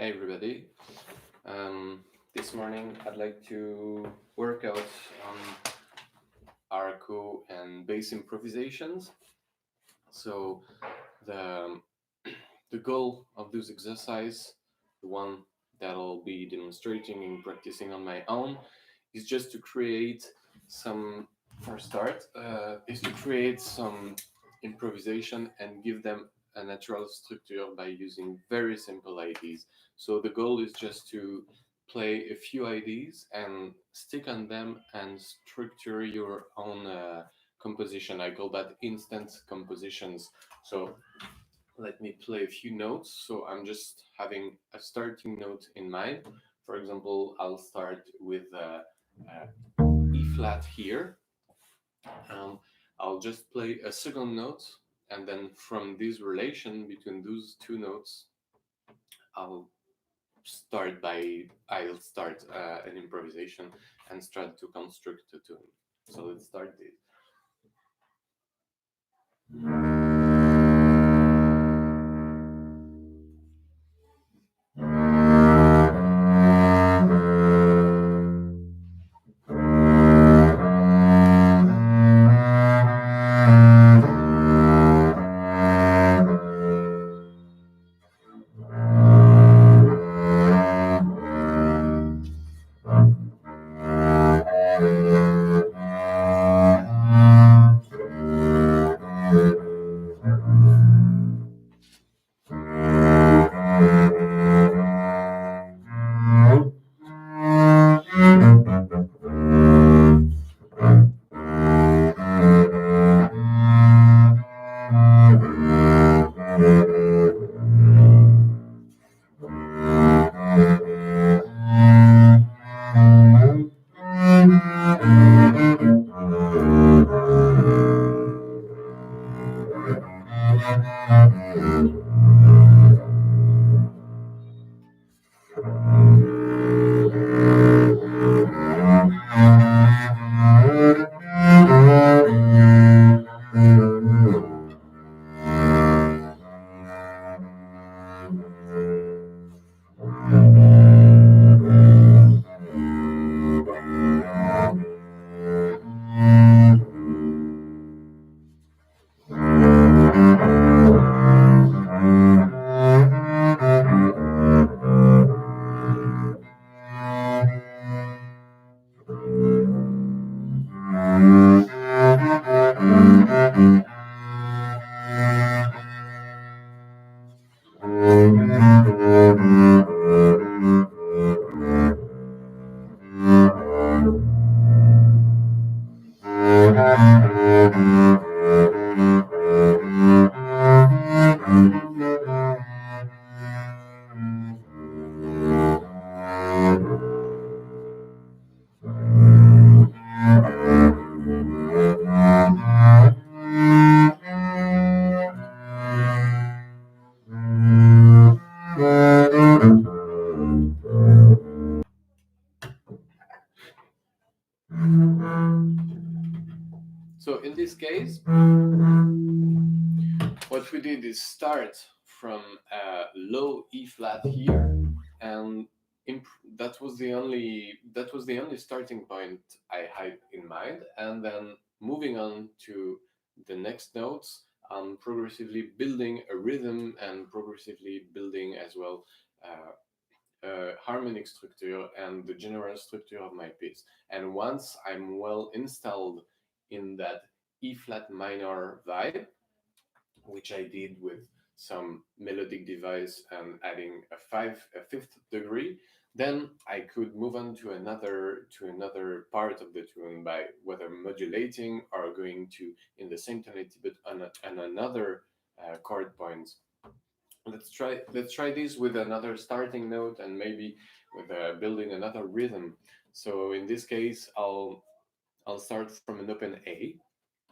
Hey everybody. This morning I'd like to work out on arco and bass improvisations. So the the goal of this exercise, the one that I'll be demonstrating and practicing on my own, is just to create some. For start, is to create some improvisation and give them a natural structure by using very simple ideas. So the goal is just to play a few ideas and stick on them and structure your own composition. I call that instant compositions. So let me play a few notes. So I'm just having a starting note in mind. For example, I'll start with E flat here. Um, I'll just play a second note, and then from this relation between those two notes, I'll I'll start an improvisation and start to construct a tune. So let's start this. So in this case, what we did is start from a low E flat here, and that was the only starting point I had in mind, and then moving on to the next notes, progressively building a rhythm and progressively building as well harmonic structure and the general structure of my piece. And once I'm well installed in that E flat minor vibe, which I did with some melodic device and adding a fifth degree, then I could move on to another part of the tune by whether modulating or going to in the same tonality but on another chord point. Let's try this with another starting note and maybe with building another rhythm. So in this case, I'll start from an open A,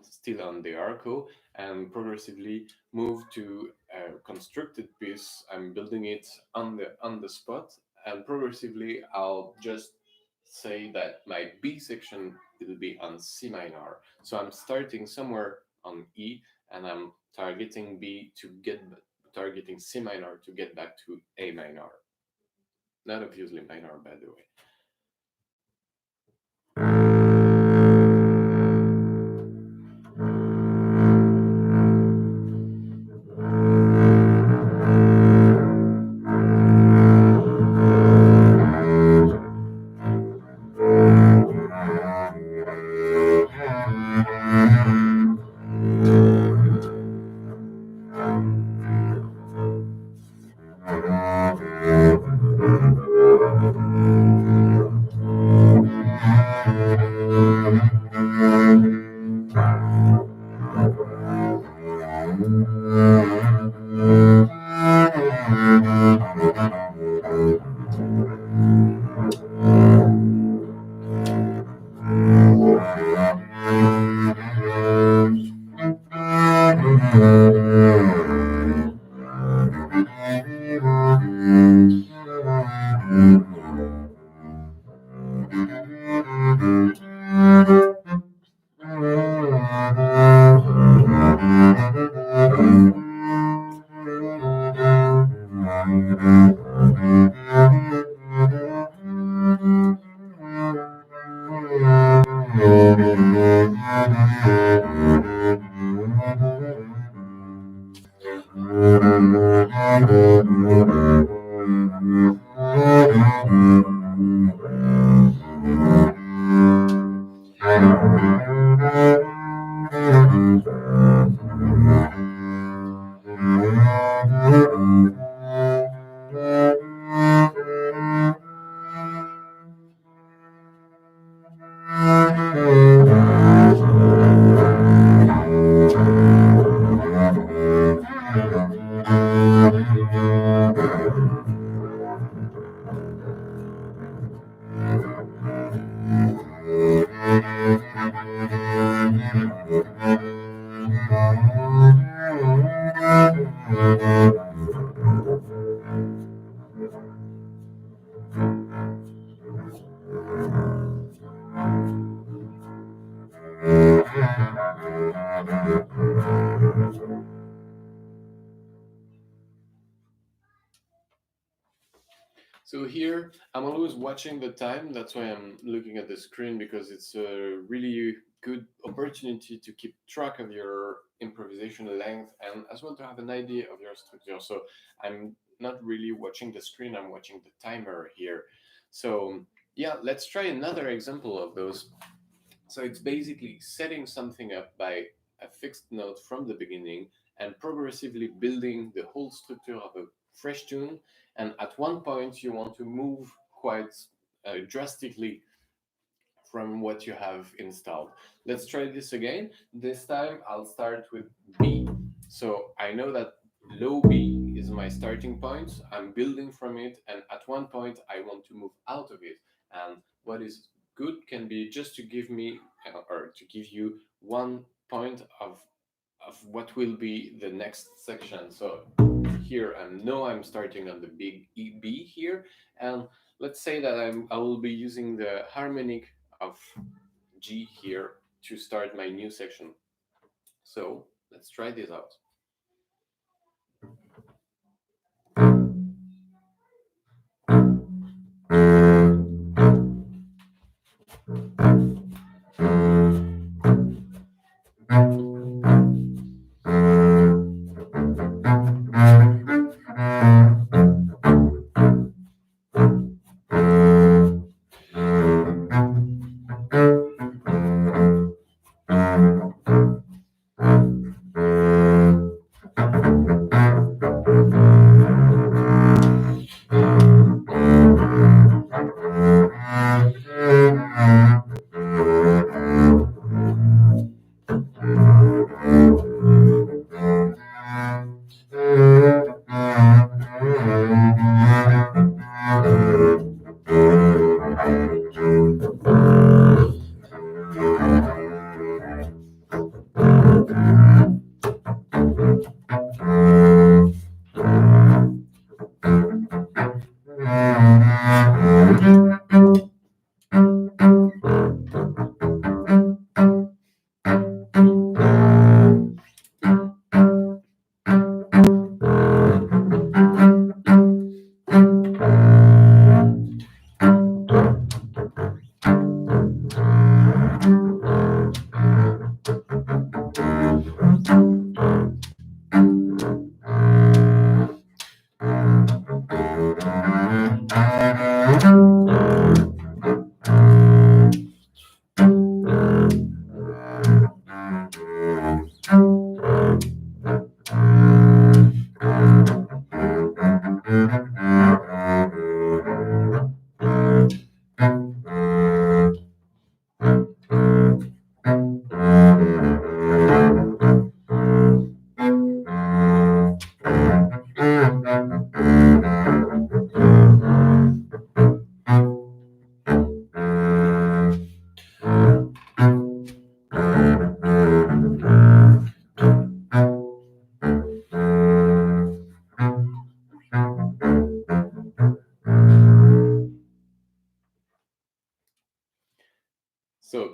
still on the arco, and progressively move to a constructed piece. I'm building it on the spot, and progressively I'll just say that my B section will be on C minor. So I'm starting somewhere on E, and I'm targeting C minor to get back to A minor. not obviously minor, by the way. So here, I'm always watching the time. That's why I'm looking at the screen, because it's a really good opportunity to keep track of your improvisation length and as well to have an idea of your structure. So I'm not really watching the screen, I'm watching the timer here. So yeah, let's try another example of those. So it's basically setting something up by a fixed note from the beginning and progressively building the whole structure of a fresh tune. And at one point, you want to move quite drastically from what you have installed. Let's try this again. This time, I'll start with B. So I know that low B is my starting point. I'm building from it, and at one point, I want to move out of it. And what is good can be just to give me or to give you one point of what will be the next section. So here I know I'm starting on the big E B here, and let's say that I will be using the harmonic of G here to start my new section. So let's try this out.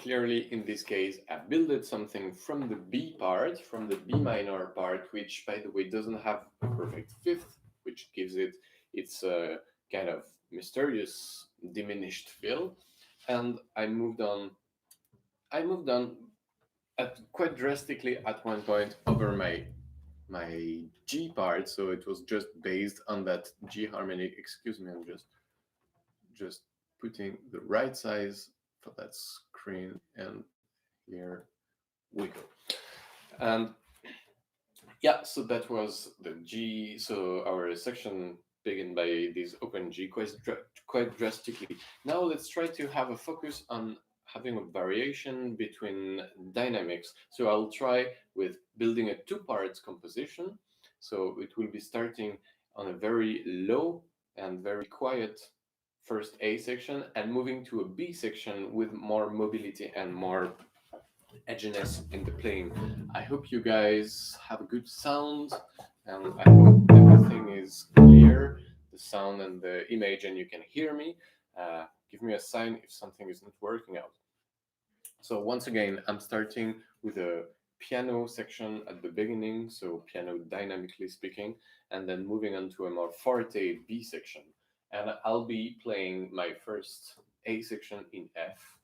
clearly, in this case, I built something from the B part, from the B minor part, which, by the way, doesn't have a perfect fifth, which gives it its kind of mysterious diminished feel. And I moved on. I moved on at quite drastically at one point over my G part, so it was just based on that G harmonic. Excuse me, I'm just putting the right size for that screen, and here we go. And yeah, so that was the G. So our section began by this open G quite drastically. Now let's try to have a focus on having a variation between dynamics. So I'll try with building a two parts composition. So it will be starting on a very low and very quiet first A section and moving to a B section with more mobility and more edginess in the playing. I hope you guys have a good sound, and I hope everything is clear, the sound and the image, and you can hear me. Give me a sign if something isn't working out. So once again, I'm starting with a piano section at the beginning, so piano dynamically speaking, and then moving on to a more forte B section. And I'll be playing my first A section in F.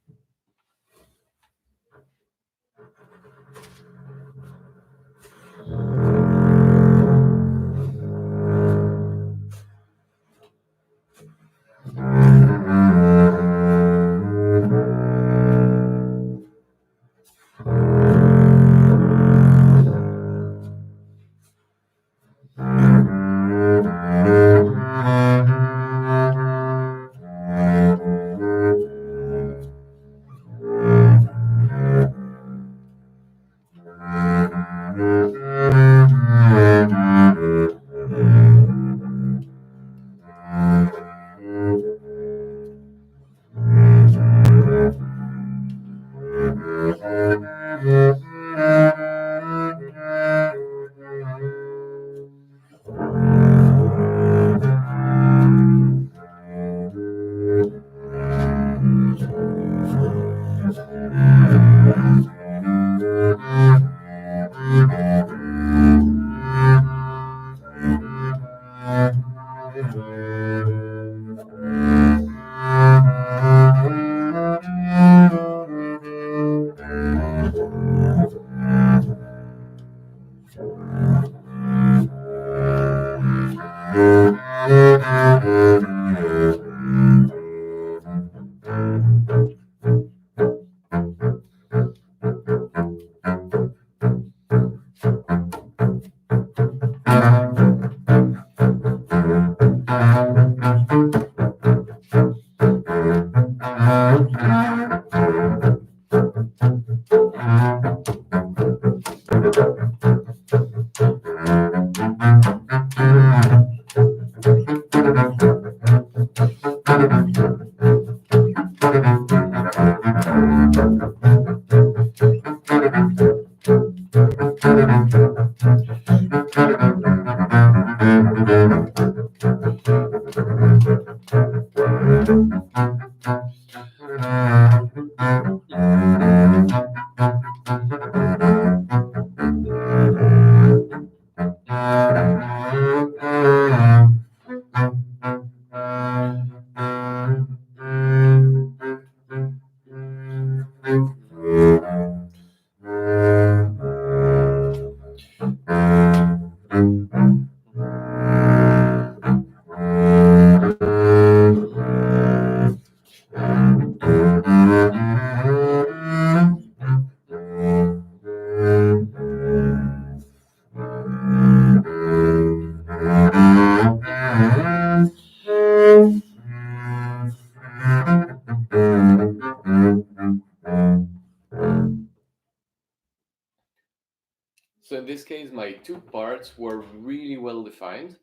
So in this case, my two parts were really well defined.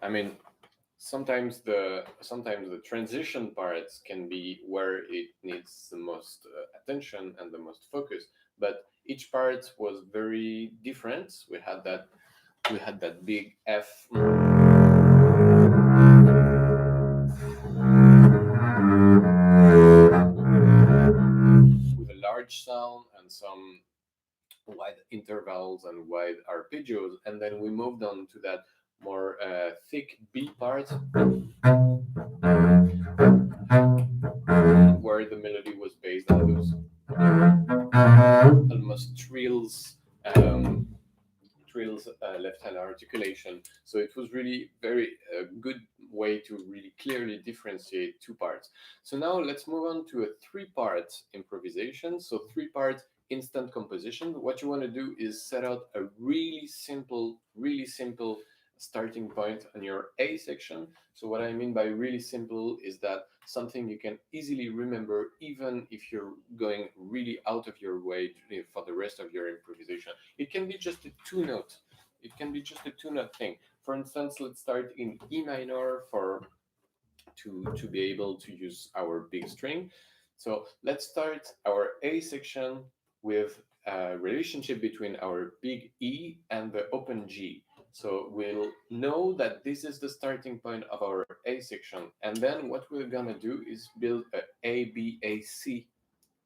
I mean, sometimes the transition parts can be where it needs the most attention and the most focus, but each part was very different. We had that big F with a large arch sound and some wide intervals and wide arpeggios, and then we moved on to that more thick B part where the melody was based on those almost trills left hand articulation. So it was really very good way to really clearly differentiate two parts. So now let's move on to a three-part improvisation. So three-part instant composition. What you want to do is set out a really simple starting point on your A section. So what I mean by really simple is that something you can easily remember even if you're going really out of your way for the rest of your improvisation. It can be just a two-note. It can be just a two-note thing. For instance, let's start in E minor to be able to use our big string. So let's start our A section with a relationship between our big E and the open G. So we'll know that this is the starting point of our A section. And then what we're gonna do is build a A-B-A-C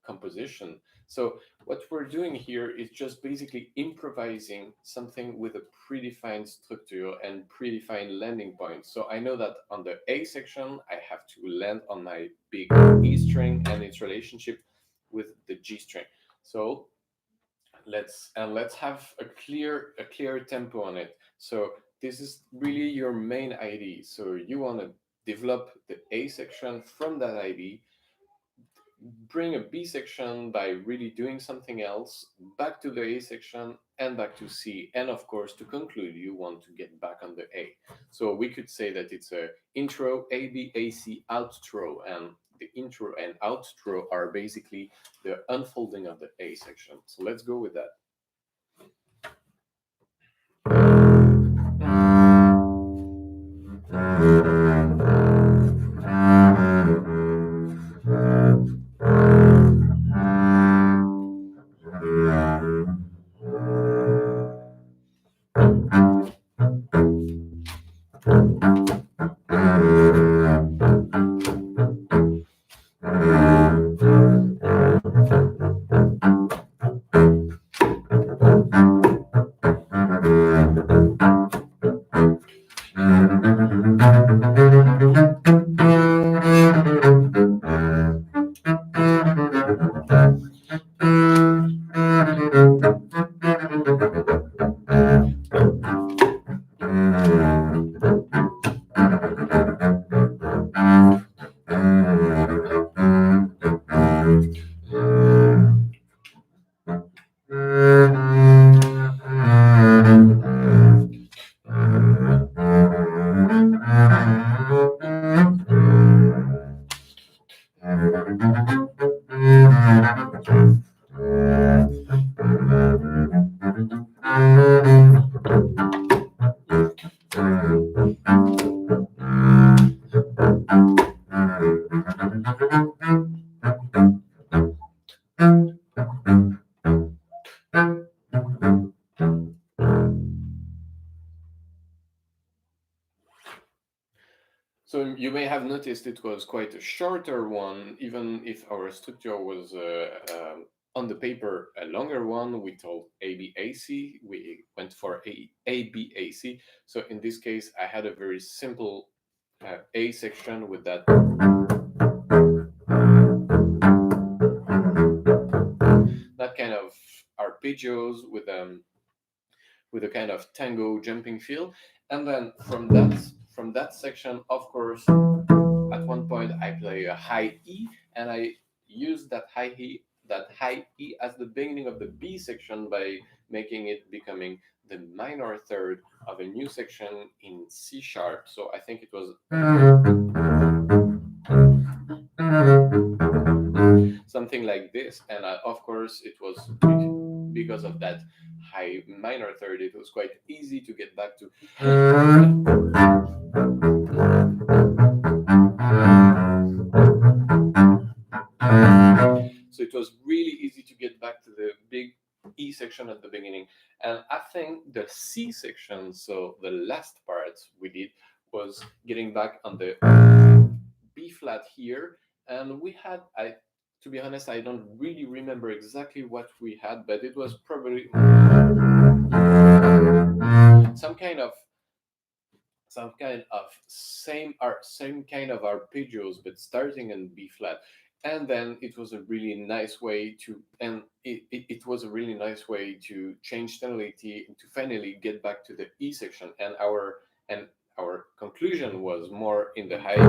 composition. So what we're doing here is just basically improvising something with a predefined structure and predefined landing point. So I know that on the A section, I have to land on my big E string and its relationship with the G string. So let's have a clear tempo on it. So this is really your main ID. So you want to develop the A section from that ID, bring a B section by really doing something else, back to the A section and back to C. And of course, to conclude, you want to get back on the A. So we could say that it's a intro, A, B, A, C, outro. And the intro and outro are basically the unfolding of the A section. So let's go with that. So you may have noticed it was quite a shorter one, even if our structure was on the paper a longer one. We told ABAC, we went for ABAC. So in this case, I had a very simple A section with that kind of arpeggios with a kind of tango jumping feel, and then from that section, of course, at one point I play a high E, and I use that high E as the beginning of the B section by making it becoming the minor third of a new section in C sharp. So I think it was something like this, and of course it was because of that high minor third, it was quite easy to get back to. So it was really easy to get back to the big E section at the beginning. And I think the C section, so the last part we did, was getting back on the B flat here. And we had, to be honest, I don't really remember exactly what we had, but it was probably some kind of same kind of arpeggios, but starting in B flat. And then it was a really nice way to and it was a really nice way to change tonality and to finally get back to the E section. And our conclusion was more in the high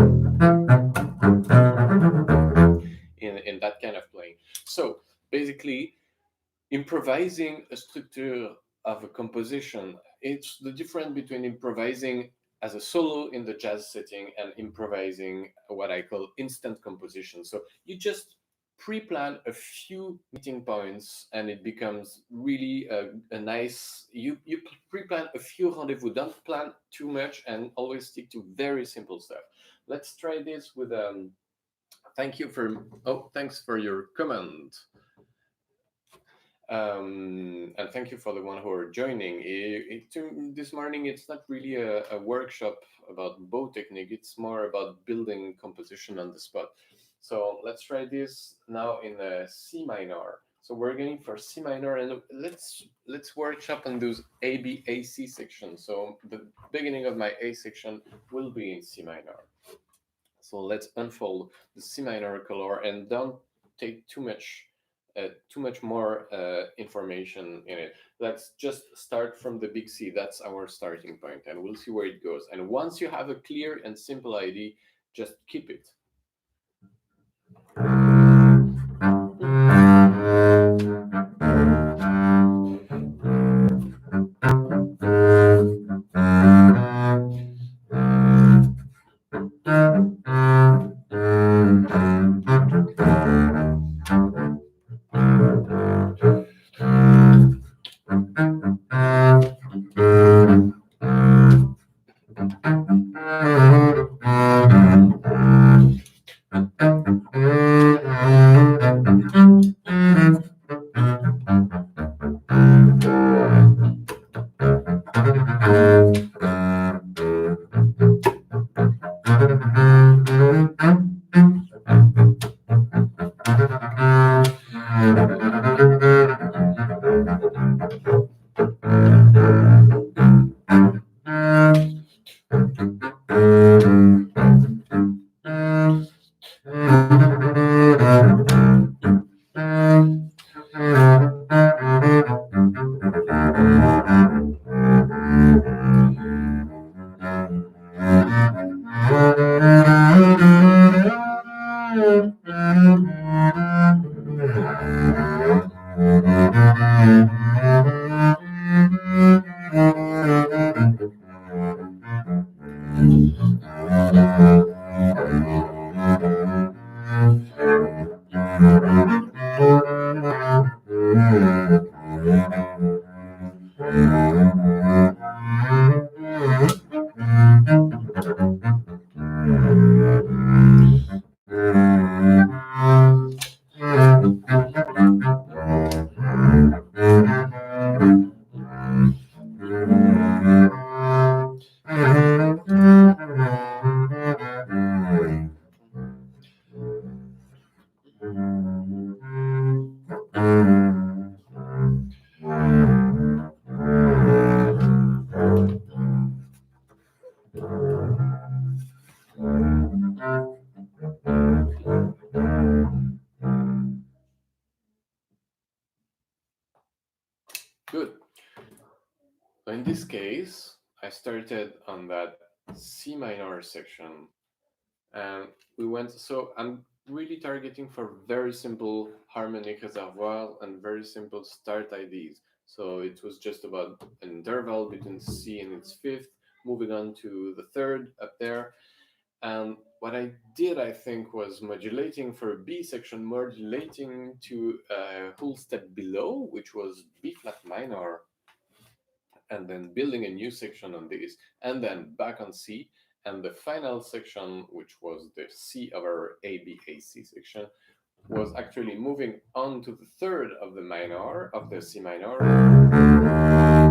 in that kind of playing. So basically, improvising a structure of a composition, it's the difference between improvising as a solo in the jazz setting and improvising what I call instant composition. So you just pre-plan a few meeting points and it becomes really a nice, you pre-plan a few rendezvous. Don't plan too much and always stick to very simple stuff. Let's try this with thanks for your comment. And thank you for the one who are joining. This morning, it's not really a workshop about bow technique. It's more about building composition on the spot. So let's try this now in C minor. So we're going for C minor, and let's workshop on those A, B, A, C sections. So the beginning of my A section will be in C minor. So let's unfold the C minor color and don't take too much more information in it. Let's just start from the big C. That's our starting point, and we'll see where it goes. And once you have a clear and simple idea, just keep it. Good. So in this case, I started on that C minor section and we went, so I'm really targeting for very simple harmonic reservoir and very simple start IDs. So it was just about an interval between C and its fifth, moving on to the third up there. And what I did, I think, was modulating for a B section, modulating to a whole step below, which was B flat minor, and then building a new section on this, and then back on C. And the final section, which was the C of our ABAC section, was actually moving on to the third of the minor, of the C minor,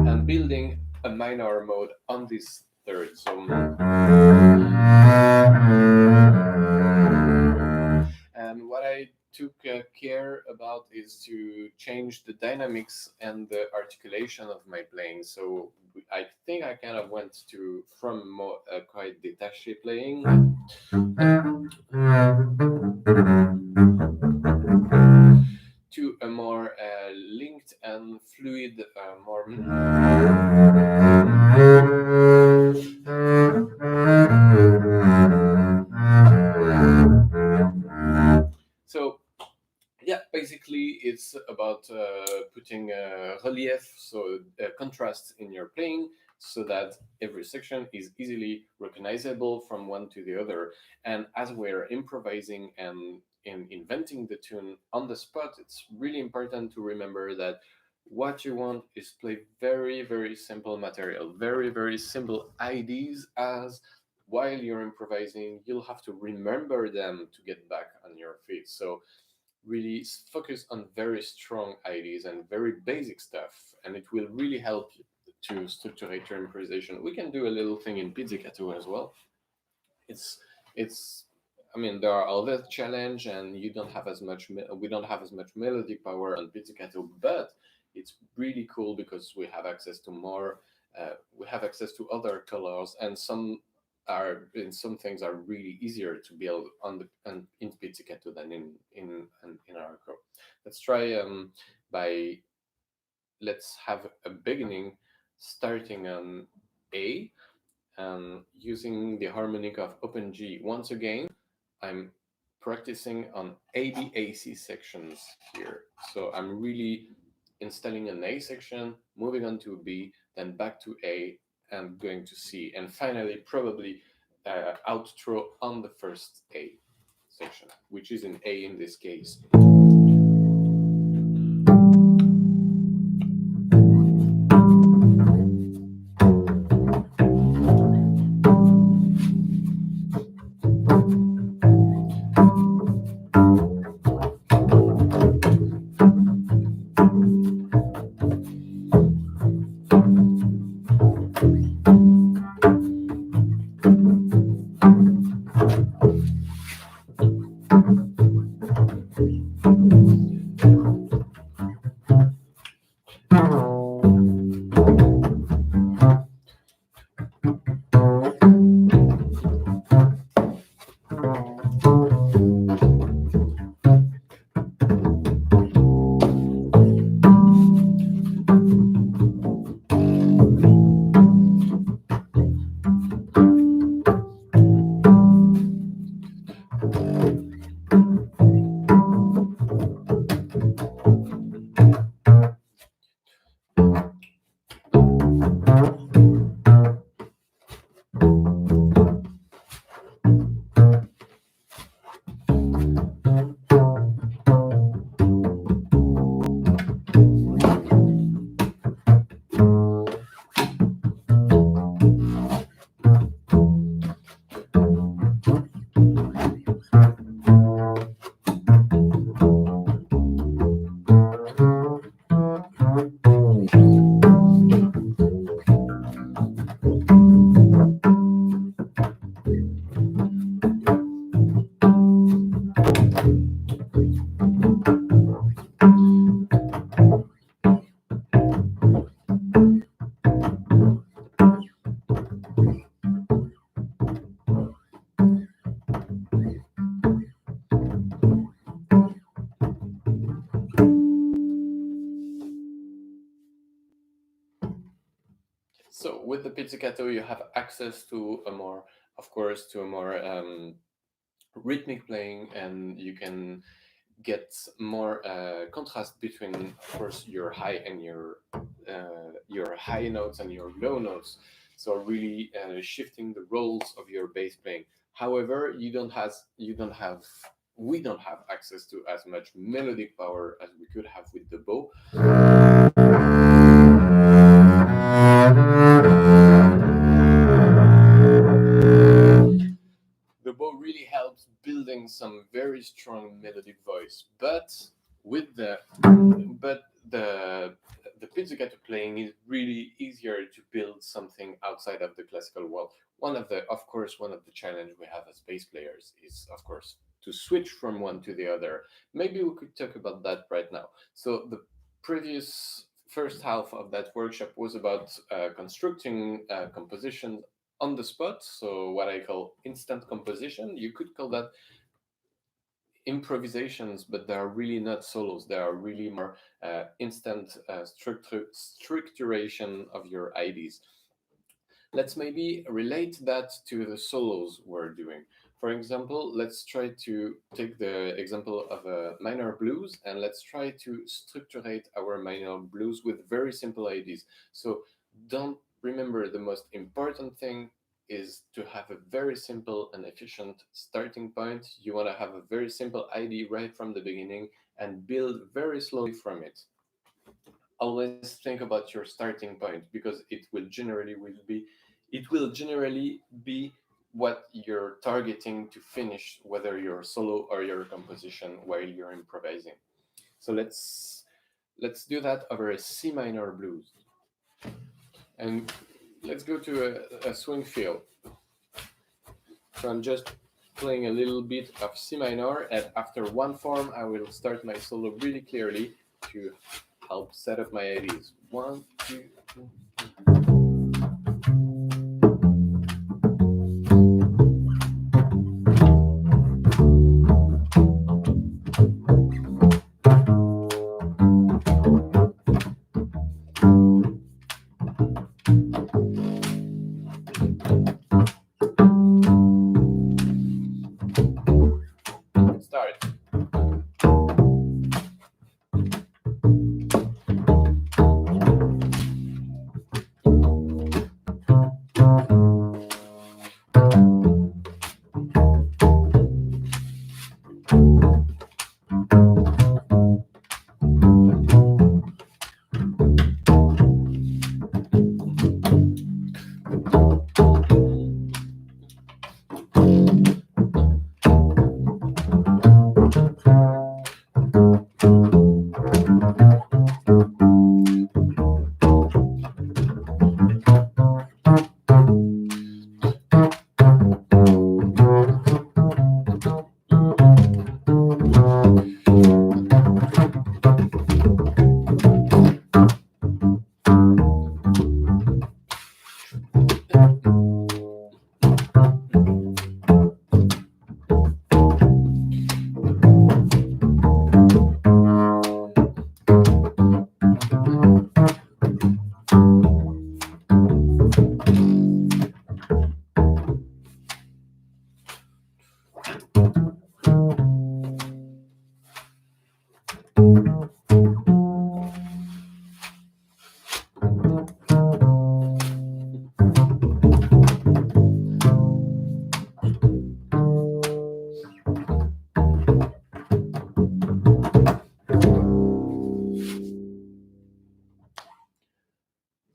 and building a minor mode on this third. So, and what I took care about is to change the dynamics and the articulation of my playing. So I think I kind of went to from more quite détaché playing to a more linked and fluid, more. So yeah, basically it's about putting relief, so contrast in your playing, so that every section is easily recognizable from one to the other. And as we're improvising and in inventing the tune on the spot, it's really important to remember that what you want is play very, very simple material, very, very simple ideas, as while you're improvising you'll have to remember them to get back on your feet. So really focus on very strong ideas and very basic stuff, and it will really help you to structurate your improvisation. We can do a little thing in pizzicato as well. It's I mean, there are other challenge, and you don't have as much we don't have as much melodic power on pizzicato, but it's really cool because we have access to more we have access to other colors, and some things are really easier to build on the in pizzicato than in arco. Let's try by let's have a beginning starting on A, using the harmonic of open G. Once again, I'm practicing on ABAC sections here. So I'm really installing an A section, moving on to B, then back to A, and going to C, and finally probably outro on the first A section, which is an A in this case. So with the pizzicato, you have access to a more, of course, to a more rhythmic playing, and you can get more contrast between, of course, your high and your high notes and your low notes. So really shifting the roles of your bass playing. However, you don't have we don't have access to as much melodic power as we could have with the bow. The bow really helps building some very strong melodic voice, but with the but the pizzicato playing is really easier to build something outside of the classical world. One of the challenge we have as bass players is, of course, to switch from one to the other. Maybe we could talk about that right now. So the previous first half of that workshop was about constructing compositions on the spot, so what I call instant composition. You could call that improvisations, but they are really not solos. They are really more instant structuration of your ideas. Let's maybe relate that to the solos we're doing. For example, let's try to take the example of a minor blues, and let's try to structurate our minor blues with very simple ideas. So don't remember, the most important thing is to have a very simple and efficient starting point. You want to have a very simple idea right from the beginning and build very slowly from it. Always think about your starting point, because it will generally be what you're targeting to finish, whether you're solo or your composition while you're improvising. So let's do that over a C minor blues, and let's go to a swing feel. So I'm just playing a little bit of C minor, and after one form I will start my solo really clearly to help set up my ideas. 1, 2, 3. Start.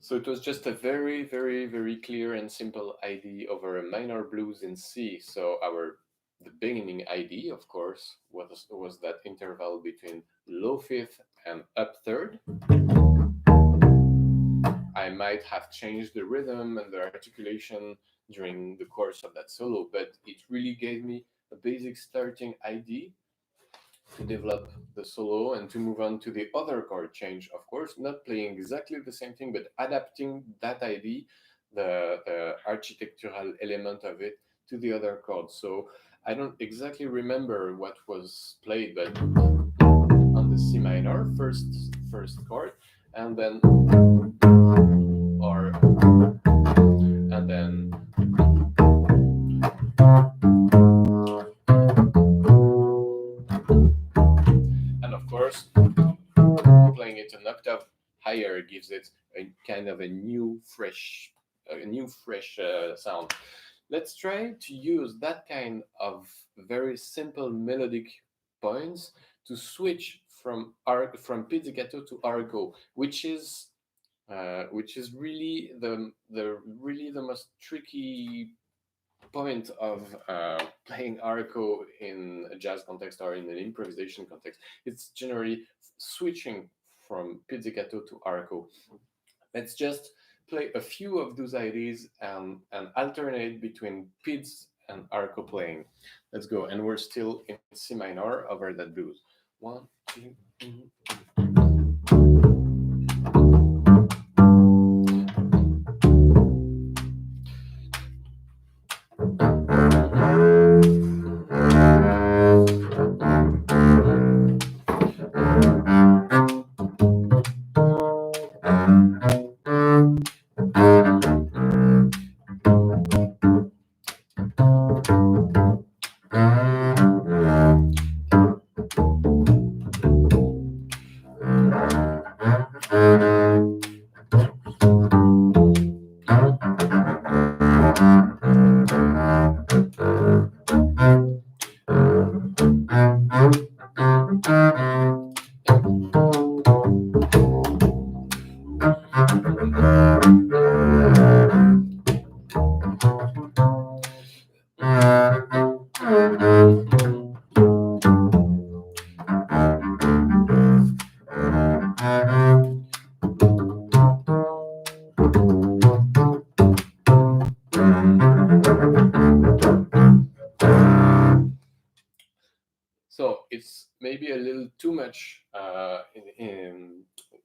So it was just a very, very, very clear and simple ID over a minor blues in C. So the beginning ID, of course, was that interval between low fifth and up third. I might have changed the rhythm and the articulation during the course of that solo, but it really gave me a basic starting ID to develop the solo and to move on to the other chord change. Of course, not playing exactly the same thing, but adapting that ID, the architectural element of it, to the other chords. So I don't exactly remember what was played, but on the C minor, first chord, and then or and then and of course playing it an octave higher gives it a kind of a new fresh sound. Let's try to use that kind of very simple melodic points to switch from pizzicato to arco, which is really the most tricky point of playing arco in a jazz context or in an improvisation context. It's generally switching from pizzicato to arco. Let's just play a few of those ideas and alternate between pizz and arco playing. Let's go. And we're still in C minor over that blues. 1, 2. So it's maybe a little too much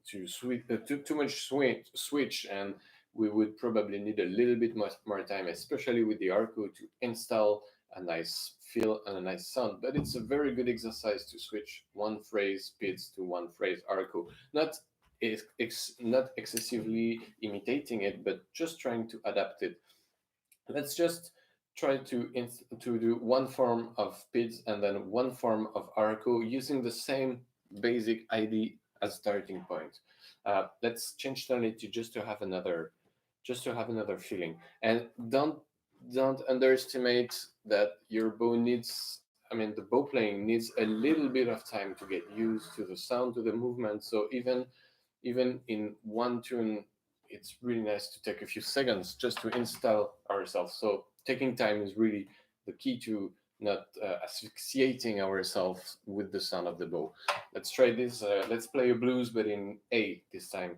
to too much switch, and we would probably need a little bit more time, especially with the arco, to install a nice feel and a nice sound. But it's a very good exercise to switch one phrase PIDs to one phrase arco, not excessively imitating it, but just trying to adapt it. Let's just try to do one form of PIDs and then one form of arco using the same basic ID as starting point. Let's change tonality just to have another feeling. And don't underestimate that your bow needs. I mean, the bow playing needs a little bit of time to get used to the sound, to the movement. So even in one tune, it's really nice to take a few seconds just to install ourselves. So taking time is really the key to not asphyxiating ourselves with the sound of the bow. Let's try this. Let's play a blues, but in A this time.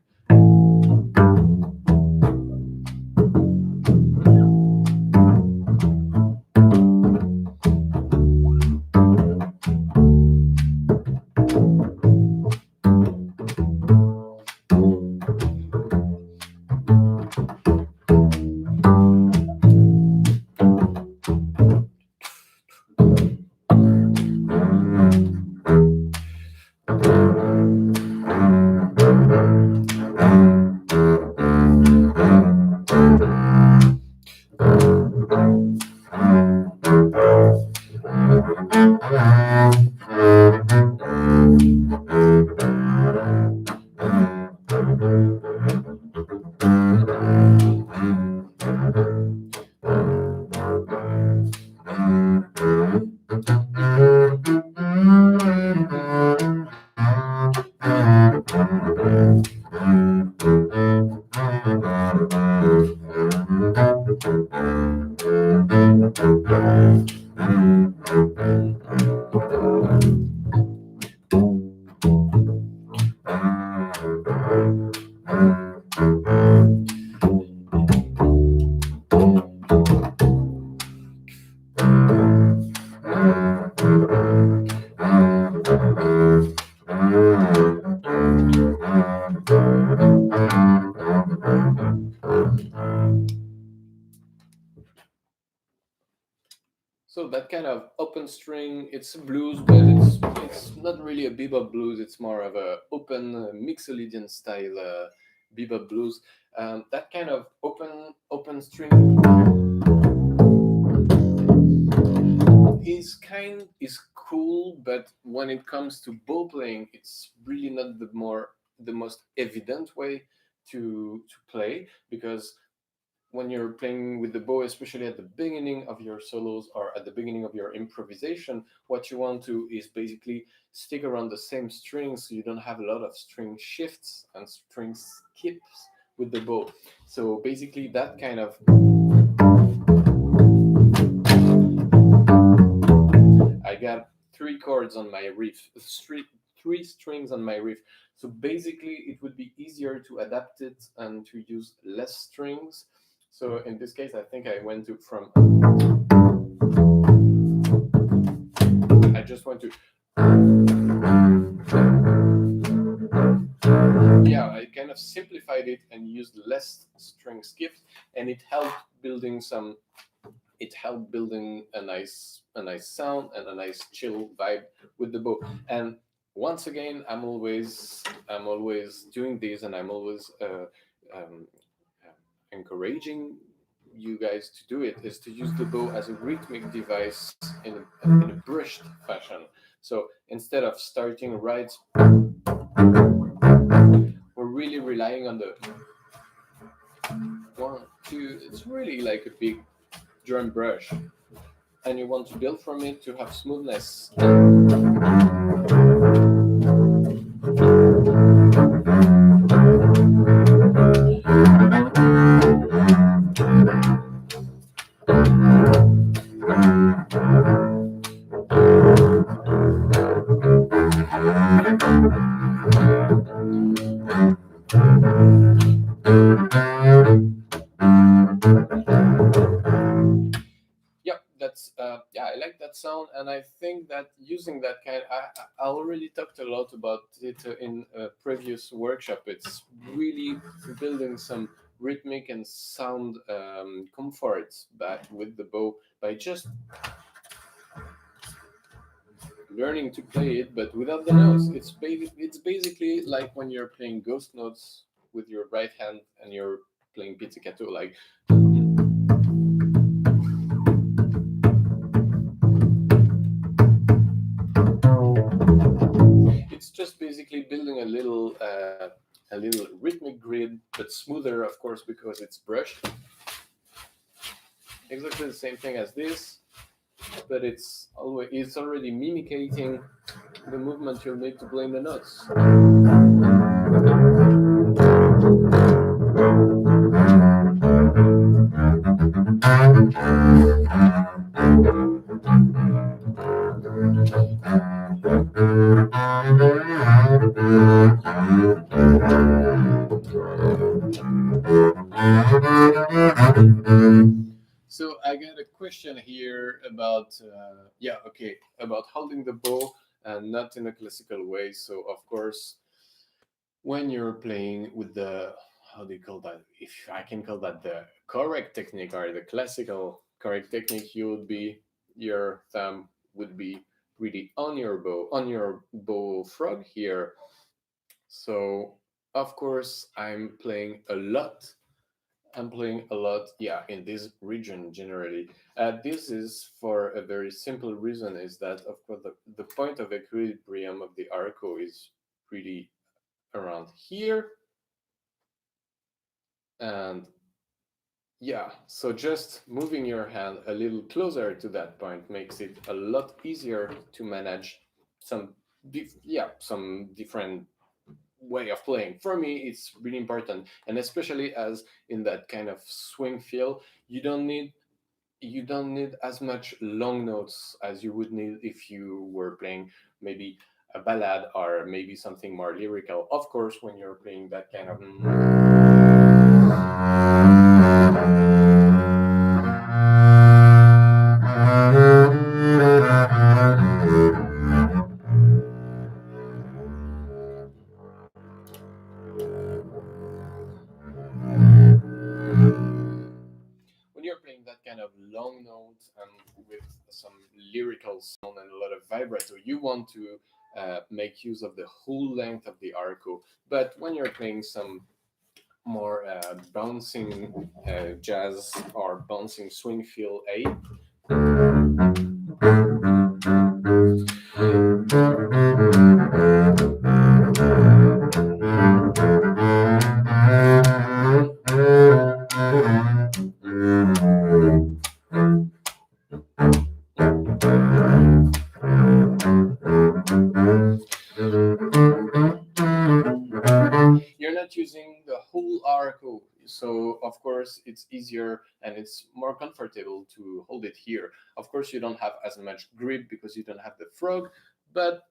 So that kind of open string, it's a blues, but it's not really a bebop blues. It's more of a open Mixolydian style bebop blues. That kind of open string is cool, but when it comes to bow playing, it's really not the most evident way to play, because when you're playing with the bow, especially at the beginning of your solos or at the beginning of your improvisation, what you want to is basically stick around the same strings, so you don't have a lot of string shifts and string skips with the bow. So basically that kind of, I got three chords on my riff, three strings on my riff. So basically it would be easier to adapt it and to use less strings. So in this case, I think I went to from just want to, yeah, I kind of simplified it and used less string skips, and it helped building a nice sound and a nice chill vibe with the bow. And once again, I'm always doing this, and I'm always um, encouraging you guys to do it, is to use the bow as a rhythmic device in a brushed fashion. So instead of starting right, we're really relying on the one, two. It's really like a big drum brush, and you want to build from it to have smoothness. Yep, that's yeah, I like that sound, and I think that using that I already talked a lot about it in a previous workshop. It's really building some rhythmic and sound comforts back with the bow by just learning to play it, but without the notes. It's basically like when you're playing ghost notes with your right hand and you're playing pizzicato, like. It's just basically building a little rhythmic grid, but smoother, of course, because it's brushed. Exactly the same thing as this, but it's already mimicking the movement you'll make to play the notes. So I got a question here about about holding the bow and not in a classical way. So of course, when you're playing with the, how do you call that? If I can call that the correct technique or the classical correct technique, your thumb would be really on your bow frog here. So of course I'm playing a lot, yeah, in this region generally. This is for a very simple reason, is that of course the point of equilibrium of the arco is really around here. And yeah, so just moving your hand a little closer to that point makes it a lot easier to manage some some different way of playing. For me, it's really important, and especially as in that kind of swing feel, you don't need as much long notes as you would need if you were playing maybe a ballad or maybe something more lyrical. Of course, when you're playing that kind of when you're playing that kind of long notes and with some lyrical sound and a lot of vibrato, you want to make use of the whole length of the arco. But when you're playing some more bouncing jazz or bouncing swing feel A, you're not using the whole arco. So of course it's easier and it's more comfortable to hold it here. Of course you don't have as much grip because you don't have the frog, but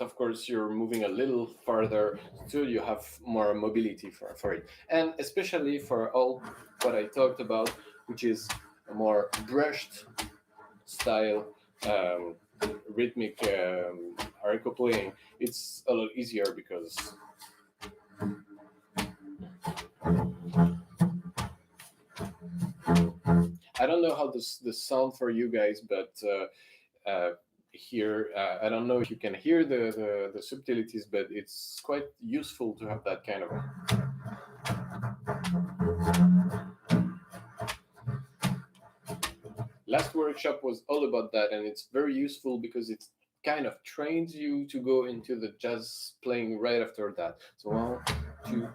of course you're moving a little farther, so you have more mobility for it, and especially for all what I talked about, which is a more brushed style rhythmic haricot playing, it's a lot easier because I don't know how the sound for you guys, but here I don't know if you can hear the subtleties, but it's quite useful to have that kind of. Last workshop was all about that, and it's very useful because it kind of trains you to go into the jazz playing right after that. So 1, 2,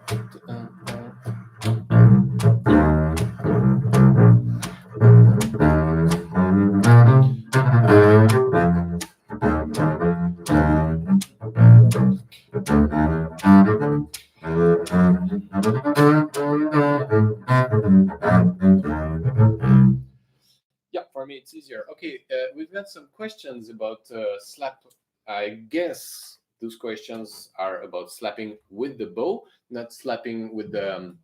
yeah, for me it's easier. Okay, we've got some questions about slap. I guess those questions are about slapping with the bow, not slapping with the,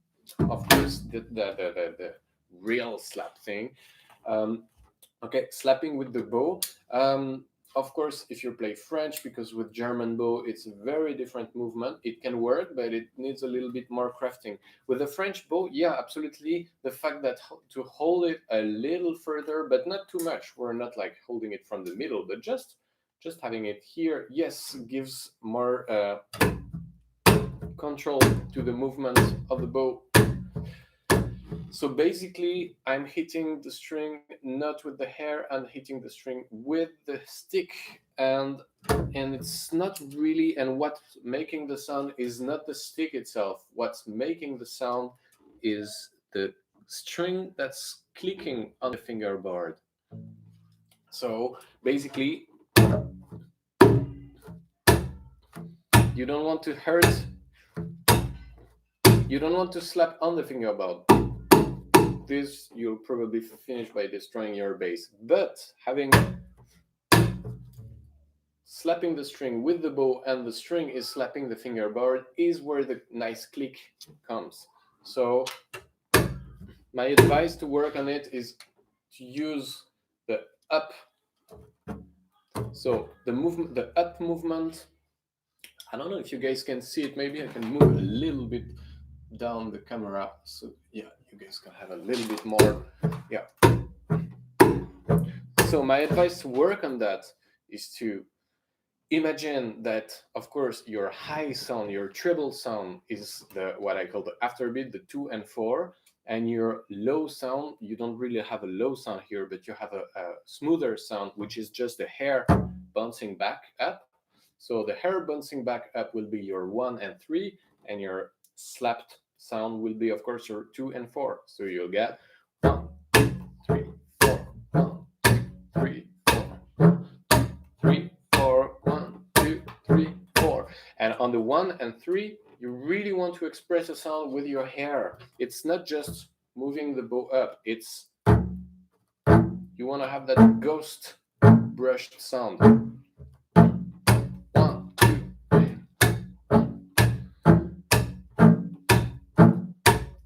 of course, the real slap thing. Okay, slapping with the bow. Of course, if you play French, because with German bow, it's a very different movement. It can work, but it needs a little bit more crafting. With the French bow, yeah, absolutely. The fact that to hold it a little further, but not too much. We're not like holding it from the middle, but just having it here, yes, gives more control to the movement of the bow. So basically, I'm hitting the string not with the hair, I'm hitting the string with the stick, and it's not really, and what's making the sound is not the stick itself. What's making the sound is the string that's clicking on the fingerboard. So basically, you don't want to hurt, you don't want to slap on the fingerboard. This you'll probably finish by destroying your bass. But having slapping the string with the bow and the string is slapping the fingerboard is where the nice click comes. So my advice to work on it is to use the up. So the movement, the up movement. I don't know if you guys can see it. Maybe I can move a little bit down the camera. So yeah, you guys can have a little bit more. Yeah. So my advice to work on that is to imagine that, of course, your high sound, your treble sound is the what I call the afterbeat, the 2 and 4, and your low sound, you don't really have a low sound here, but you have a smoother sound, which is just the hair bouncing back up. So the hair bouncing back up will be your 1 and 3, and your slapped sound will be, of course, your 2 and 4. So you'll get 1, 2, 3, 4, 1, 2, 3, 4, 3, 4, 1, 2, 3, 4. And on the 1 and 3, you really want to express a sound with your hair. It's not just moving the bow up. It's you want to have that ghost brushed sound. 1, 2.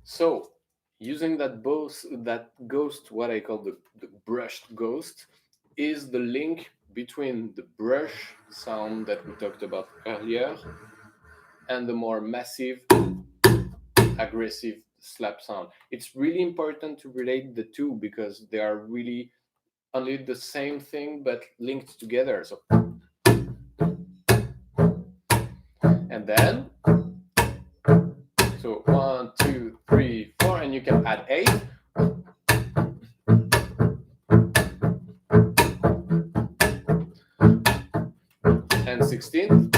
So using that bow, that ghost, what I call the brushed ghost, is the link between the brush sound that we talked about earlier and the more massive, aggressive slap sound. It's really important to relate the two because they are really only the same thing but linked together. So, and then, so 1, 2, 3, 4, and you can add 8. And 16.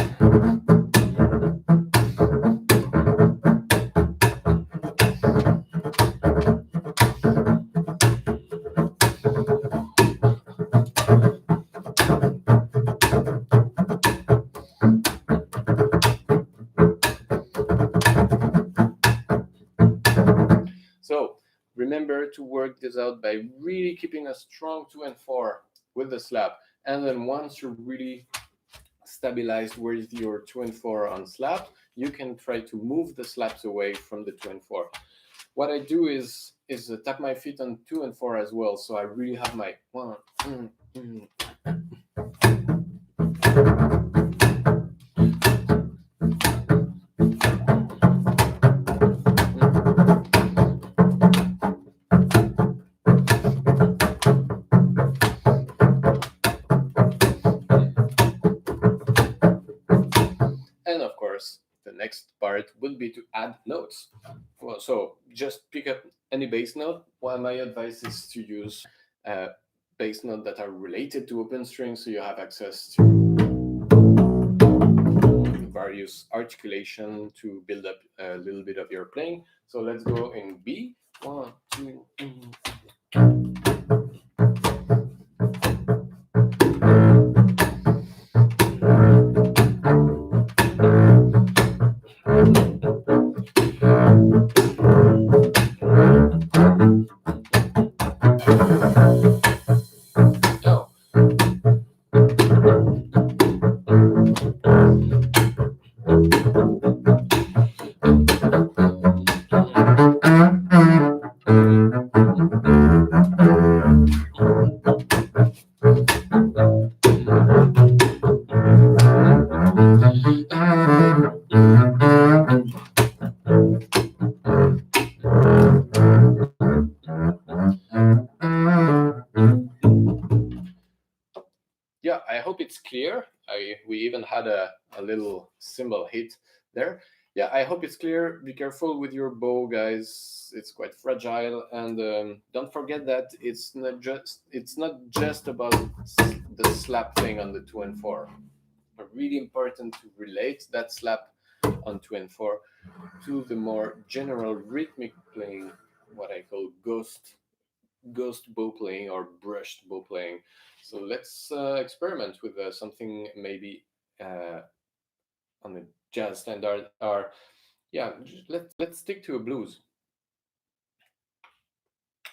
So remember to work this out by really keeping a strong 2 and 4 with the slap. And then once you're really stabilized with your 2 and 4 on slap, you can try to move the slaps away from the 2 and 4. What I do is is tap my feet on 2 and 4 as well. So I really have my 1, and of course, the next part will be to add notes. Well, so just pick up any bass note. While my advice is to use bass notes that are related to open strings, so you have access to various articulation to build up a little bit of your playing. So let's go in B. 1, 2, yeah, I hope it's clear. We even had a little cymbal hit there. Yeah, I hope it's clear. Be careful with your bow, guys. It's quite fragile, and don't forget that it's not just about the slap thing on the 2 and 4. Really important to relate that slap on 2 and 4 to the more general rhythmic playing, what I call ghost bow playing or brushed bow playing. So let's experiment with something maybe on the jazz standard, or yeah, let's stick to a blues,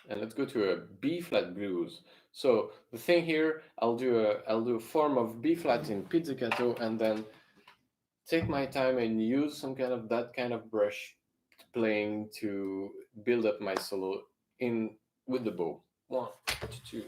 and let's go to a B flat blues. So the thing here, I'll do a form of B flat in pizzicato, and then take my time and use some kind of that kind of brush playing to build up my solo in with the bow. 1, 2.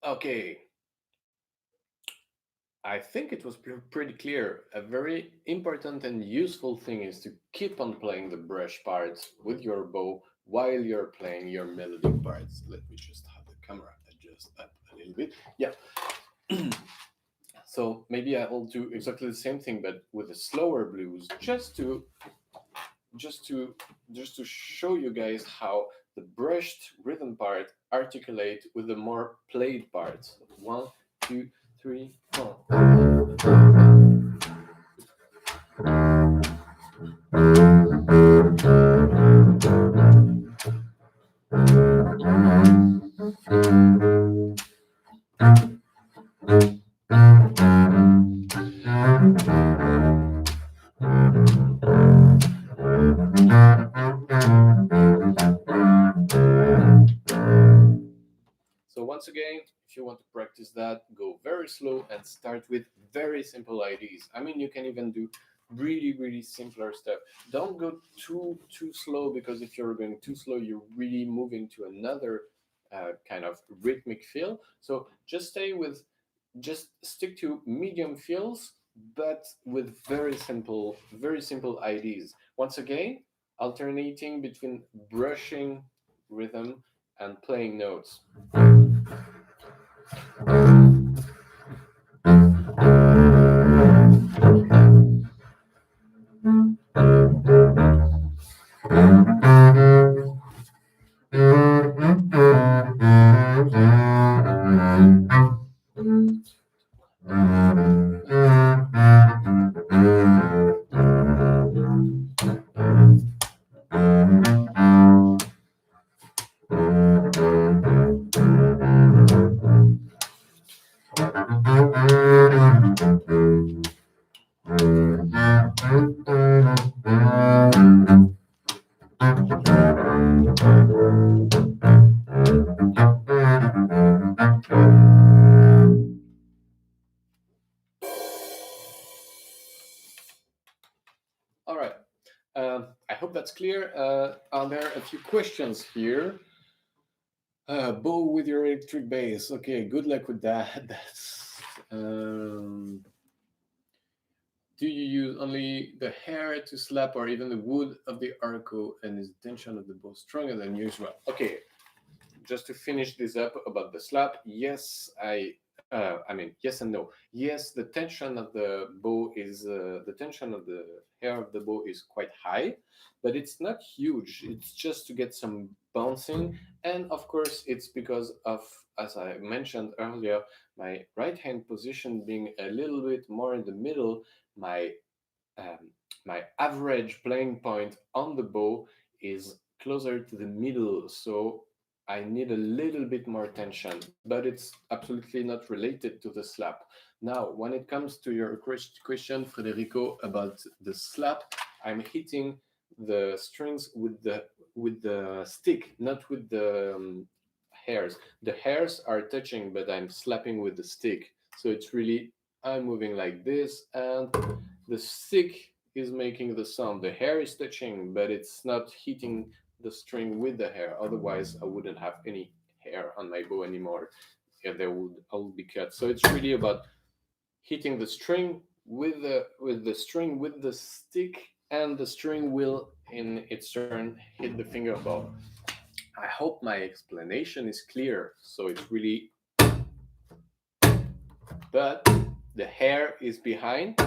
Okay, I think it was pretty clear. A very important and useful thing is to keep on playing the brush parts with your bow while you're playing your melodic parts. Let me just have the camera adjust up a little bit. Yeah. So maybe I'll do exactly the same thing, but with a slower blues, just to show you guys how the brushed rhythm part articulate with the more played parts. 1, 2, 3, 4. that, go very slow and start with very simple ideas. I mean, you can even do really simpler stuff. Don't go too slow, because if you're going too slow, you're really moving to another kind of rhythmic feel. So just stick to medium feels, but with very simple ideas. Once again, alternating between brushing rhythm and playing notes. All right. I hope that's clear. Are there a few questions here? Bow with your electric bass. Okay, good luck with that. That's. Do you use only the hair to slap, or even the wood of the arco, and is the tension of the bow stronger than usual? Okay, just to finish this up about the slap, yes, I mean, yes and no. Yes, the tension of the bow is the tension of the hair of the bow is quite high, but it's not huge. It's just to get some bouncing, and of course, it's because of, as I mentioned earlier, my right hand position being a little bit more in the middle. My um, my average playing point on the bow is closer to the middle, so I need a little bit more tension, but it's absolutely not related to the slap. Now, when it comes to your question, Federico, about the slap, I'm hitting the strings with the stick, not with the hairs. The hairs are touching, but I'm slapping with the stick. So it's really, I'm moving like this, and the stick is making the sound. The hair is touching, but it's not hitting the string with the hair. Otherwise, I wouldn't have any hair on my bow anymore. Yeah, they would all be cut. So it's really about hitting the string with the string with the stick, and the string will, in its turn, hit the finger bow. I hope my explanation is clear. So it's really, but the hair is behind,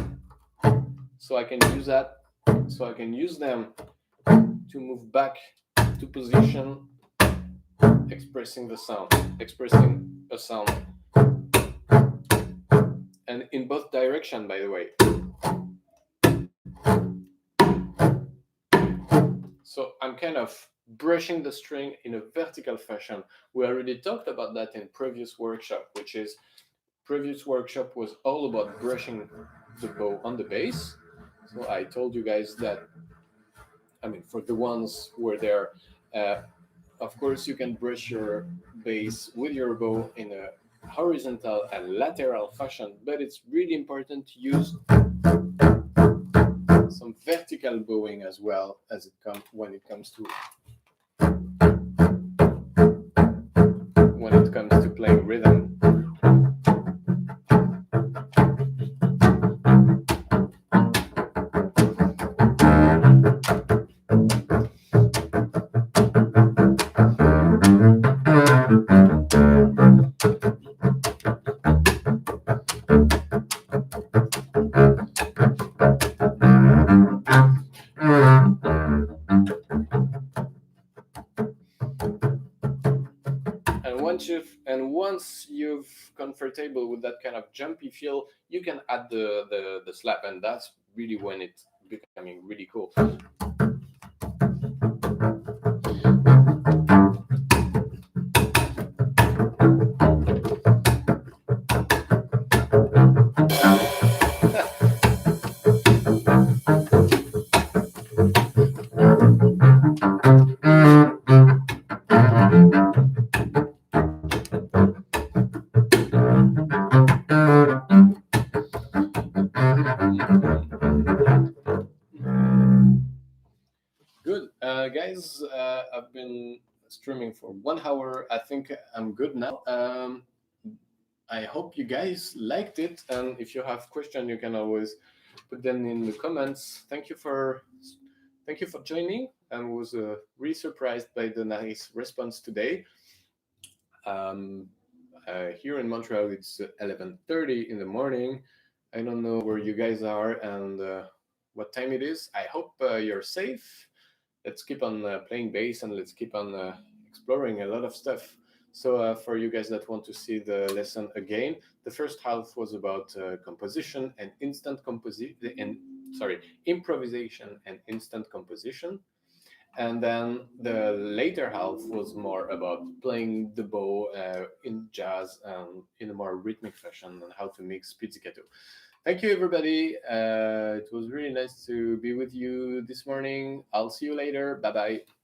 so I can use that. So I can use them to move back to position, expressing the sound, expressing a sound, and in both direction, by the way. So I'm kind of brushing the string in a vertical fashion. We already talked about that in previous workshop, which is previous workshop was all about brushing the bow on the bass. So I told you guys that, I mean, for the ones who were there, of course, you can brush your bass with your bow in a horizontal and lateral fashion, but it's really important to use some vertical bowing as well as when it comes to playing rhythm. Once you've comfortable with that kind of jumpy feel, you can add the slap, and that's really when it's becoming really cool. streaming for 1 hour. I think I'm good now. I hope you guys liked it, and if you have questions, you can always put them in the comments. Thank you for joining, and was really surprised by the nice response today. Um, Here in Montreal, it's 11:30 in the morning. I don't know where you guys are and what time it is. I hope you're safe. Let's keep on playing bass and let's keep on exploring a lot of stuff. So for you guys that want to see the lesson again, the first half was about composition and instant composition and sorry, improvisation and instant composition. And then the later half was more about playing the bow in jazz and in a more rhythmic fashion and how to mix pizzicato. Thank you, everybody. It was really nice to be with you this morning. I'll see you later. Bye bye.